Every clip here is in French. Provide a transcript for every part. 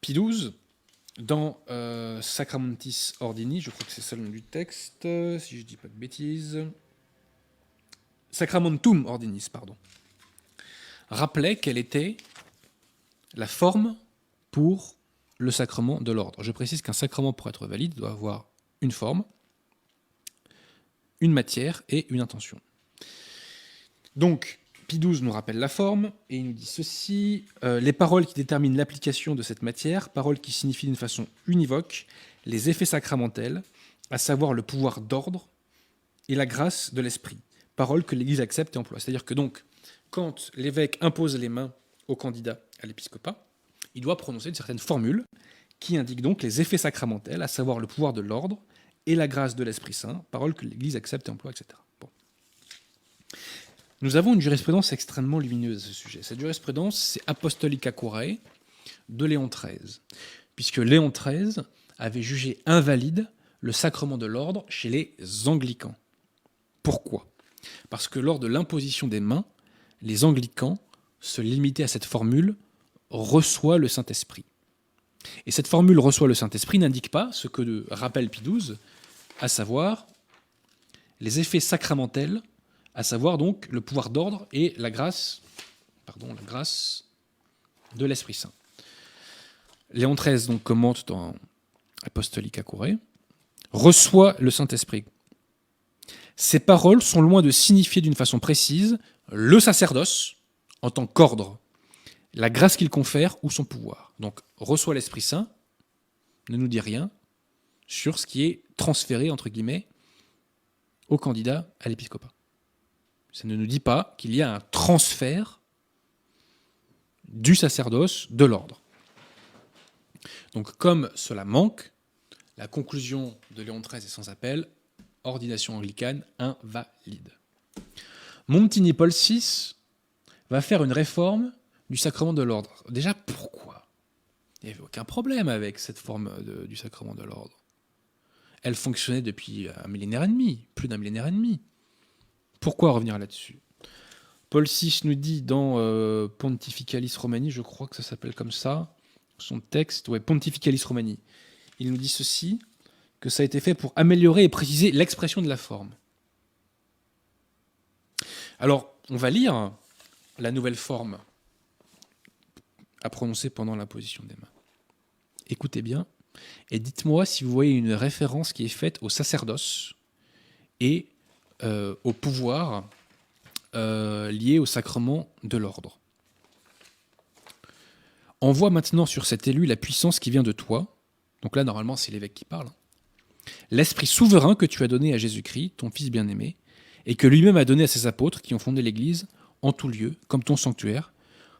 Pie XII, dans Sacramentis Ordini, je crois que c'est ça le nom du texte, si je dis pas de bêtises, Sacramentum Ordinis, pardon, rappelait quelle était la forme pour le sacrement de l'ordre. Je précise qu'un sacrement, pour être valide, doit avoir une forme, une matière et une intention. Donc, Pie XII nous rappelle la forme, et il nous dit ceci, les paroles qui déterminent l'application de cette matière, paroles qui signifient d'une façon univoque les effets sacramentels, à savoir le pouvoir d'ordre et la grâce de l'esprit, paroles que l'Église accepte et emploie. C'est-à-dire que donc, quand l'évêque impose les mains au candidat à l'épiscopat, il doit prononcer une certaine formule qui indique donc les effets sacramentels, à savoir le pouvoir de l'ordre et la grâce de l'Esprit Saint, paroles que l'Église accepte et emploie, etc. Bon. Nous avons une jurisprudence extrêmement lumineuse à ce sujet. Cette jurisprudence, c'est Apostolica Curae de Léon XIII, puisque Léon XIII avait jugé invalide le sacrement de l'ordre chez les anglicans. Pourquoi ? Parce que lors de l'imposition des mains, les anglicans se limitaient à cette formule « reçoit le Saint-Esprit ». Et cette formule « reçoit le Saint-Esprit » n'indique pas ce que rappelle Pie XII, à savoir les effets sacramentels, à savoir donc le pouvoir d'ordre et la grâce de l'Esprit Saint. Léon XIII donc commente dans Apostolica Curae « reçoit le Saint-Esprit ». Ces paroles sont loin de signifier d'une façon précise le sacerdoce en tant qu'ordre, la grâce qu'il confère ou son pouvoir. Donc, reçoit l'Esprit Saint ne nous dit rien sur ce qui est transféré, entre guillemets, au candidat à l'épiscopat. Ça ne nous dit pas qu'il y a un transfert du sacerdoce de l'ordre. Donc, comme cela manque, la conclusion de Léon XIII est sans appel, ordination anglicane invalide. Montini Paul VI va faire une réforme du sacrement de l'ordre. Déjà, pourquoi ? Il n'y avait aucun problème avec cette forme du sacrement de l'ordre. Elle fonctionnait depuis un millénaire et demi, plus d'un millénaire et demi. Pourquoi revenir là-dessus ? Paul VI nous dit dans Pontificalis Romani, je crois que ça s'appelle comme ça, son texte, Pontificalis Romani, il nous dit ceci, que ça a été fait pour améliorer et préciser l'expression de la forme. Alors, on va lire la nouvelle forme à prononcer pendant l'imposition des mains. Écoutez bien, et dites-moi si vous voyez une référence qui est faite au sacerdoce et au pouvoir lié au sacrement de l'ordre. Envoie maintenant sur cet élu la puissance qui vient de toi. Donc là, normalement, c'est l'évêque qui parle. L'esprit souverain que tu as donné à Jésus-Christ, ton Fils bien-aimé, et que lui-même a donné à ses apôtres qui ont fondé l'Église en tout lieu, comme ton sanctuaire,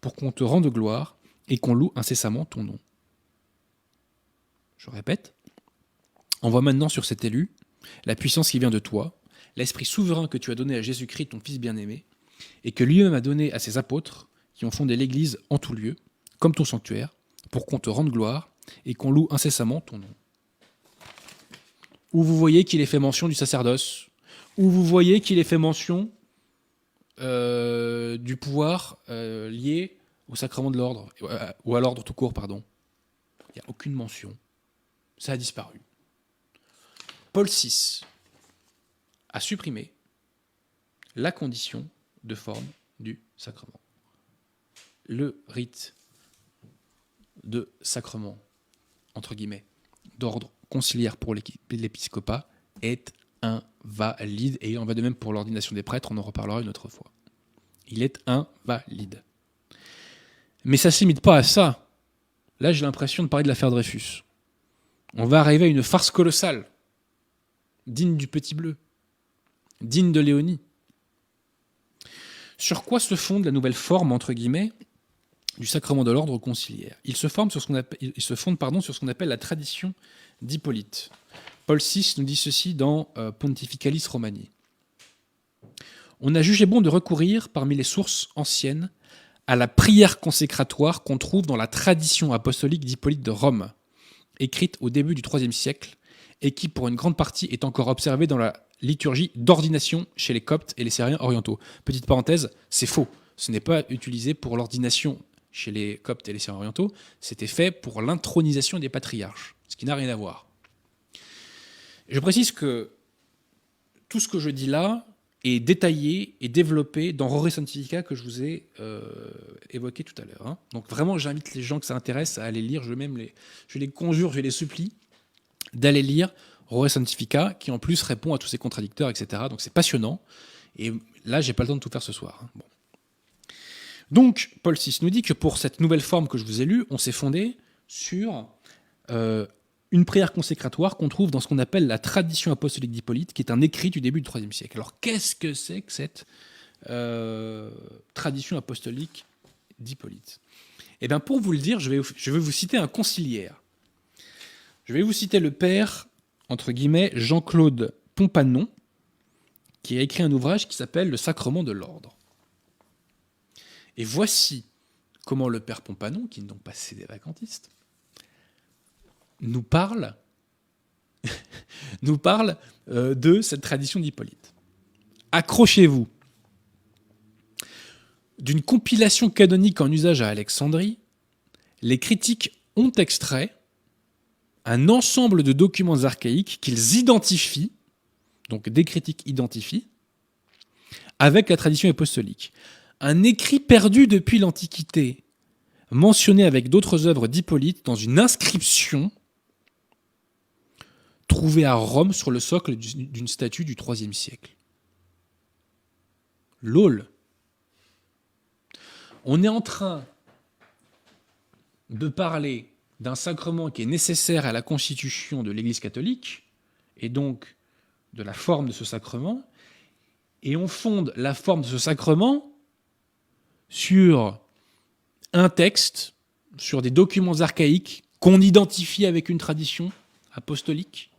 pour qu'on te rende gloire et qu'on loue incessamment ton nom. Je répète, envoie maintenant sur cet élu la puissance qui vient de toi, l'esprit souverain que tu as donné à Jésus-Christ, ton Fils bien-aimé, et que lui-même a donné à ses apôtres qui ont fondé l'Église en tout lieu, comme ton sanctuaire, pour qu'on te rende gloire et qu'on loue incessamment ton nom. Où vous voyez qu'il est fait mention du sacerdoce, où vous voyez qu'il est fait mention du pouvoir lié au sacrement de l'ordre, ou à l'ordre tout court, pardon. Il n'y a aucune mention. Ça a disparu. Paul VI a supprimé la condition de forme du sacrement. Le rite de sacrement, entre guillemets, d'ordre conciliaire pour l'épiscopat est invalide, et il en va de même pour l'ordination des prêtres, on en reparlera une autre fois. Il est invalide. Mais ça ne se limite pas à ça. Là, j'ai l'impression de parler de l'affaire Dreyfus. On va arriver à une farce colossale, digne du Petit Bleu, digne de Léonie. Sur quoi se fonde la nouvelle forme, entre guillemets, du sacrement de l'ordre conciliaire ? Il se fonde sur ce qu'on appelle la tradition d'Hippolyte. Paul VI nous dit ceci dans Pontificalis Romani. On a jugé bon de recourir, parmi les sources anciennes, à la prière consécratoire qu'on trouve dans la tradition apostolique d'Hippolyte de Rome, écrite au début du IIIe siècle, et qui, pour une grande partie, est encore observée dans la liturgie d'ordination chez les Coptes et les Syriens orientaux. Petite parenthèse, c'est faux. Ce n'est pas utilisé pour l'ordination chez les Coptes et les Syriens orientaux, c'était fait pour l'intronisation des patriarches, ce qui n'a rien à voir. Je précise que tout ce que je dis là est détaillé et développé dans Rore Scientifica que je vous ai évoqué tout à l'heure. Hein. Donc vraiment, j'invite les gens que ça intéresse à aller lire. Je les conjure, je les supplie d'aller lire Rore Scientifica, qui en plus répond à tous ces contradicteurs, etc. Donc c'est passionnant. Et là, j'ai pas le temps de tout faire ce soir. Hein. Bon. Donc, Paul VI nous dit que pour cette nouvelle forme que je vous ai lue, on s'est fondé sur une prière consécratoire qu'on trouve dans ce qu'on appelle la tradition apostolique d'Hippolyte, qui est un écrit du début du IIIe siècle. Alors, qu'est-ce que c'est que cette tradition apostolique d'Hippolyte ? Eh bien, pour vous le dire, je vais vous citer un conciliaire. Je vais vous citer le père, entre guillemets, Jean-Claude Pompanon, qui a écrit un ouvrage qui s'appelle « Le sacrement de l'ordre ». Et voici comment le père Pompanon, qui n'est donc pas sédévacantiste, nous parle de cette tradition d'Hippolyte. Accrochez-vous. D'une compilation canonique en usage à Alexandrie, les critiques ont extrait un ensemble de documents archaïques qu'ils identifient, donc des critiques identifient, avec la tradition apostolique. Un écrit perdu depuis l'Antiquité, mentionné avec d'autres œuvres d'Hippolyte dans une inscription trouvée à Rome sur le socle d'une statue du IIIe siècle. LOL. On est en train de parler d'un sacrement qui est nécessaire à la constitution de l'Église catholique, et donc de la forme de ce sacrement, et on fonde la forme de ce sacrement sur un texte, sur des documents archaïques qu'on identifie avec une tradition apostolique,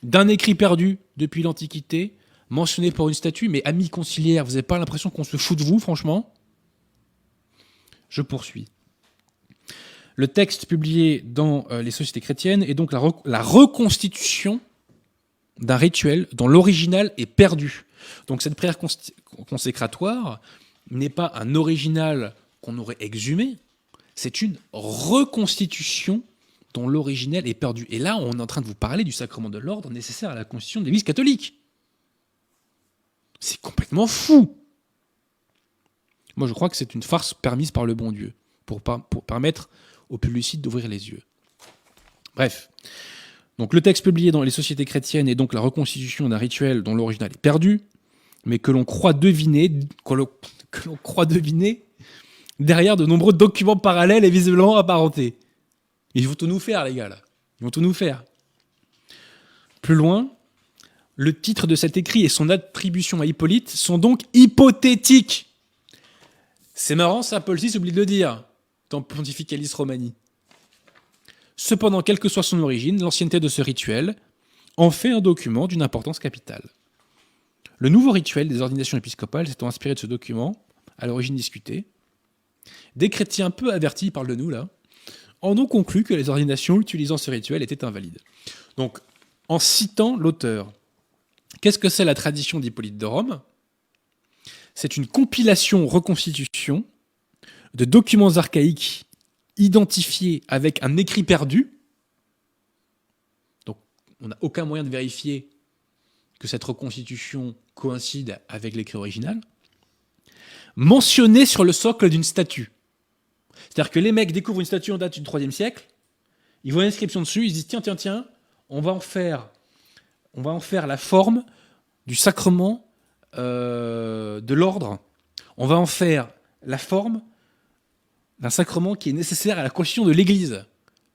d'un écrit perdu depuis l'Antiquité, mentionné pour une statue, mais amis conciliaires, vous n'avez pas l'impression qu'on se fout de vous, franchement ? Je poursuis. Le texte publié dans les Sociétés chrétiennes est donc la reconstitution d'un rituel dont l'original est perdu. Donc cette prière consécratoire n'est pas un original qu'on aurait exhumé, c'est une reconstitution dont l'original est perdu. Et là, on est en train de vous parler du sacrement de l'ordre nécessaire à la constitution de l'Église catholique. C'est complètement fou. Moi, je crois que c'est une farce permise par le bon Dieu, pour permettre aux plus lucides d'ouvrir les yeux. Bref. Donc, le texte publié dans les Sociétés chrétiennes est donc la reconstitution d'un rituel dont l'original est perdu, mais que l'on croit deviner derrière de nombreux documents parallèles et visiblement apparentés. Ils vont tout nous faire, les gars, là. Ils vont tout nous faire. Plus loin, le titre de cet écrit et son attribution à Hippolyte sont donc hypothétiques. C'est marrant, ça, Paul VI oublie de le dire dans Pontificalis Romani. Cependant, quelle que soit son origine, l'ancienneté de ce rituel en fait un document d'une importance capitale. Le nouveau rituel des ordinations épiscopales s'étant inspiré de ce document, à l'origine discuté, des chrétiens peu avertis, parlent de nous là, en ont conclu que les ordinations utilisant ce rituel étaient invalides. Donc, en citant l'auteur, qu'est-ce que c'est la tradition d'Hippolyte de Rome ? C'est une compilation-reconstitution de documents archaïques identifiés avec un écrit perdu. Donc, on n'a aucun moyen de vérifier que cette reconstitution coïncide avec l'écrit original, mentionné sur le socle d'une statue. C'est-à-dire que les mecs découvrent une statue en date du IIIe siècle, ils voient l'inscription dessus, ils se disent tiens, on va en faire la forme du sacrement de l'ordre. On va en faire la forme d'un sacrement qui est nécessaire à la constitution de l'Église.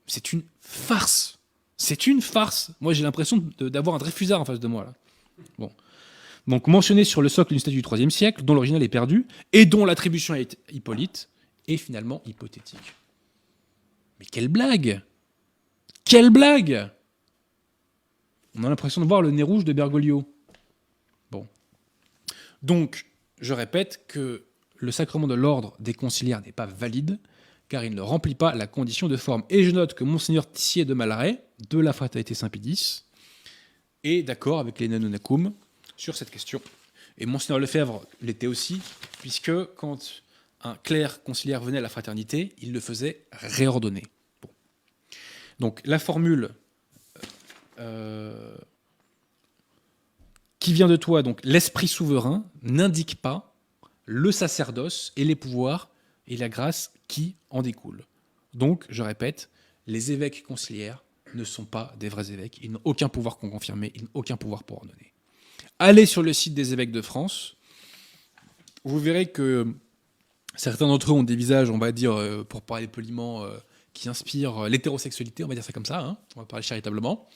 C'est une farce. C'est une farce. Moi, j'ai l'impression d'avoir un Dreyfusard en face de moi, là. Bon. Donc, mentionné sur le socle d'une statue du IIIe siècle, dont l'original est perdu, et dont l'attribution est Hippolyte, est finalement hypothétique. Mais quelle blague ! Quelle blague ! On a l'impression de voir le nez rouge de Bergoglio. Bon. Donc, je répète que le sacrement de l'ordre des conciliaires n'est pas valide, car il ne remplit pas la condition de forme. Et je note que Monseigneur Tissier de Malaret, de la Fraternité Saint-Pédis, est d'accord avec les Nonacum sur cette question. Et Monseigneur Lefebvre l'était aussi, puisque quand un clerc conciliaire venait à la fraternité, il le faisait réordonner. Bon. Donc la formule qui vient de toi, donc l'esprit souverain, n'indique pas le sacerdoce et les pouvoirs et la grâce qui en découlent. Donc, je répète, les évêques conciliaires ne sont pas des vrais évêques. Ils n'ont aucun pouvoir pour confirmer, ils n'ont aucun pouvoir pour ordonner. Allez sur le site des évêques de France. Vous verrez que certains d'entre eux ont des visages, on va dire, pour parler poliment, qui inspirent l'hétérosexualité, on va dire ça comme ça, hein, on va parler charitablement.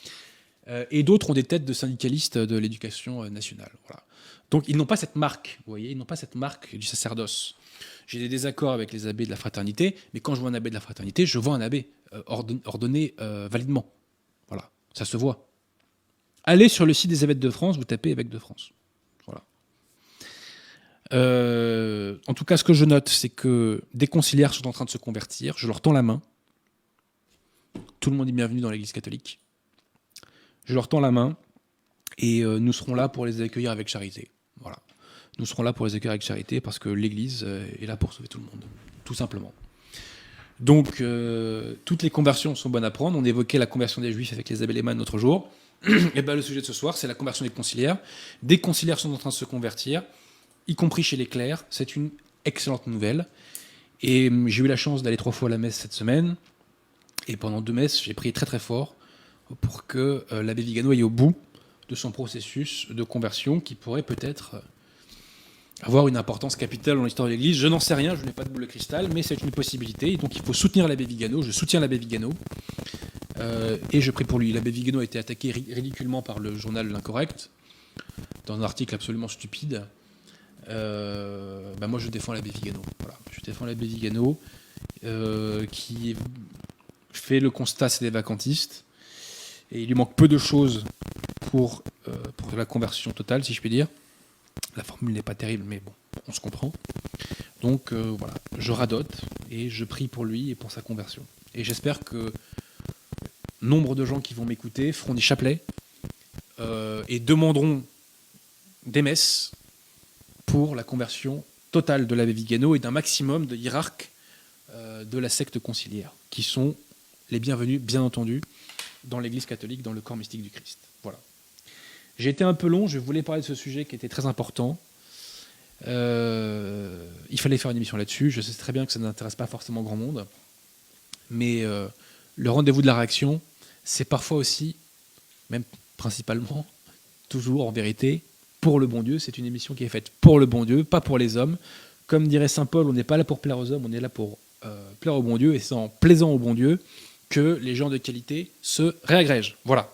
Et d'autres ont des têtes de syndicalistes de l'éducation nationale. Voilà. Donc ils n'ont pas cette marque, vous voyez, ils n'ont pas cette marque du sacerdoce. J'ai des désaccords avec les abbés de la fraternité, mais quand je vois un abbé de la fraternité, je vois un abbé ordonné validement. Voilà, ça se voit. Allez sur le site des évêques de France, vous tapez évêques de France. Voilà. En tout cas, ce que je note, c'est que des conciliaires sont en train de se convertir. Je leur tends la main. Tout le monde est bienvenu dans l'Église catholique. Je leur tends la main et nous serons là pour les accueillir avec charité. Voilà. Nous serons là pour les accueillir avec charité parce que l'Église est là pour sauver tout le monde, tout simplement. Donc, toutes les conversions sont bonnes à prendre. On évoquait la conversion des Juifs avec les abbés Lehmann l'autre jour. Et ben, le sujet de ce soir, c'est la conversion des conciliaires. Des conciliaires sont en train de se convertir, y compris chez les clercs. C'est une excellente nouvelle. Et j'ai eu la chance d'aller 3 fois à la messe cette semaine. Et pendant 2 messes, j'ai prié très très fort pour que l'abbé Vigano aille au bout de son processus de conversion qui pourrait peut-être avoir une importance capitale dans l'histoire de l'Église. Je n'en sais rien, je n'ai pas de boule de cristal, mais c'est une possibilité. Et donc il faut soutenir l'abbé Vigano. Je soutiens l'abbé Vigano. Et je prie pour lui. L'abbé Vigano a été attaqué ridiculement par le journal L'Incorrect, dans un article absolument stupide. Moi, je défends l'abbé Vigano. Voilà. Je défends l'abbé Vigano, qui fait le constat, c'est des vacantistes. Et il lui manque peu de choses pour la conversion totale, si je puis dire. La formule n'est pas terrible, mais bon, on se comprend. Donc voilà, je radote et je prie pour lui et pour sa conversion. Et j'espère que nombre de gens qui vont m'écouter feront des chapelets et demanderont des messes pour la conversion totale de l'abbé Vigano et d'un maximum de hiérarques de la secte conciliaire, qui sont les bienvenus, bien entendu, dans l'Église catholique, dans le corps mystique du Christ. Voilà. J'ai été un peu long, je voulais parler de ce sujet qui était très important. Il fallait faire une émission là-dessus. Je sais très bien que ça n'intéresse pas forcément grand monde. Mais le rendez-vous de la réaction, c'est parfois aussi, même principalement, toujours en vérité, pour le bon Dieu. C'est une émission qui est faite pour le bon Dieu, pas pour les hommes. Comme dirait saint Paul, on n'est pas là pour plaire aux hommes, on est là pour plaire au bon Dieu. Et c'est en plaisant au bon Dieu que les gens de qualité se réagrègent. Voilà.